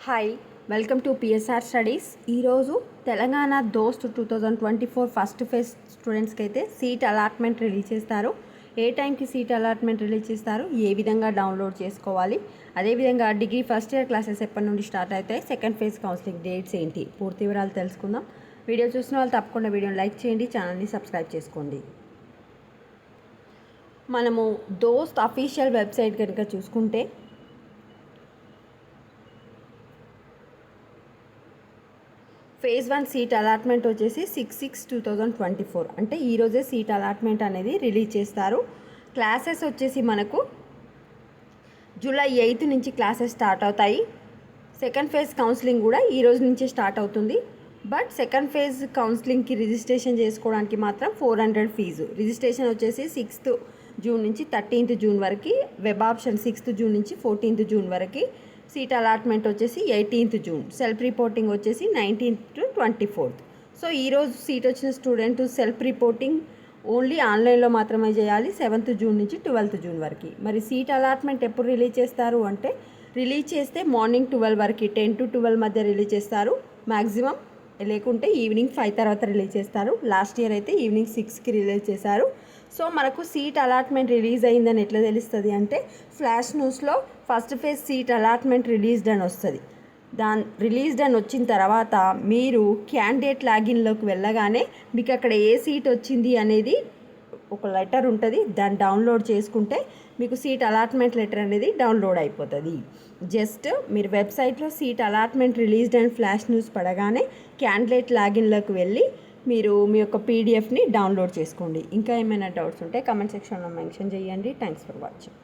Hi, welcome to PSR studies. ఈరోజు తెలంగాణ దోస్త్ 2024 first phase స్టూడెంట్స్కి అయితే సీట్ అలాట్మెంట్ రిలీజ్ చేస్తారు. ఏ టైంకి సీట్ అలాట్మెంట్ రిలీజ్ చేస్తారు, ఏ విధంగా డౌన్లోడ్ చేసుకోవాలి, అదేవిధంగా డిగ్రీ ఫస్ట్ ఇయర్ క్లాసెస్ ఎప్పటి నుండి స్టార్ట్ అవుతాయి, సెకండ్ ఫేజ్ కౌన్సిలింగ్ డేట్స్ ఏంటి, పూర్తి వివరాలు తెలుసుకుందాం. వీడియో చూసిన వాళ్ళు తప్పకుండా వీడియోని లైక్ చేయండి, ఛానల్ని సబ్స్క్రైబ్ చేసుకోండి. మనము దోస్త్ అఫీషియల్ వెబ్సైట్ కనుక చూసుకుంటే ఫేజ్ 1 సీట్ అలాట్మెంట్ వచ్చేసి 6/6/2024 అంటే ఈరోజే సీట్ అలాట్మెంట్ అనేది రిలీజ్ చేస్తారు. క్లాసెస్ వచ్చేసి మనకు జూలై 8 నుంచి క్లాసెస్ స్టార్ట్ అవుతాయి. సెకండ్ ఫేజ్ కౌన్సిలింగ్ కూడా ఈ రోజు నుంచే స్టార్ట్ అవుతుంది. బట్ సెకండ్ ఫేజ్ కౌన్సిలింగ్కి రిజిస్ట్రేషన్ చేసుకోవడానికి మాత్రం 400 ఫీజు. రిజిస్ట్రేషన్ వచ్చేసి 6th జూన్ నుంచి 13th జూన్ వరకు, వెబ్ ఆప్షన్ 6th జూన్ నుంచి 14th జూన్ వరకు, సీట్ అలాట్మెంట్ వచ్చేసి 18th జూన్, సెల్ఫ్ రిపోర్టింగ్ వచ్చేసి 19th to 24th. సో ఈరోజు సీట్ వచ్చిన స్టూడెంట్ సెల్ఫ్ రిపోర్టింగ్ ఓన్లీ ఆన్లైన్లో మాత్రమే చేయాలి 7th జూన్ నుంచి 12th జూన్ వరకు. మరి సీట్ అలాట్మెంట్ ఎప్పుడు రిలీజ్ చేస్తారు అంటే, రిలీజ్ చేస్తే మార్నింగ్ 12 వరకు 10 to 12 మధ్య రిలీజ్ చేస్తారు మ్యాక్సిమం, లేకుంటే ఈవినింగ్ 5 తర్వాత రిలీజ్ చేస్తారు. లాస్ట్ ఇయర్ అయితే ఈవినింగ్ 6కి రిలీజ్ చేశారు. సో మనకు సీట్ అలాట్మెంట్ రిలీజ్ అయిందని ఎట్లా తెలుస్తుంది అంటే, ఫ్లాష్ న్యూస్లో first phase seat allotment released అని వస్తుంది. రిలీజ్డ్ అని వచ్చిన తర్వాత మీరు క్యాండిడేట్ లాగిన్లోకి వెళ్ళగానే మీకు అక్కడ ఏ సీట్ వచ్చింది అనేది ఒక లెటర్ ఉంటుంది. దాన్ని డౌన్లోడ్ చేసుకుంటే మీకు సీట్ అలాట్మెంట్ లెటర్ అనేది డౌన్లోడ్ అయిపోతుంది. జస్ట్ మీరు వెబ్సైట్లో seat allotment released and flash news పడగానే క్యాండిడేట్ లాగిన్లోకి వెళ్ళి మీరు మీ యొక్క పీడిఎఫ్ని డౌన్లోడ్ చేసుకోండి. ఇంకా ఏమైనా డౌట్స్ ఉంటే కామెంట్ సెక్షన్లో మెన్షన్ చేయండి. Thanks for watching.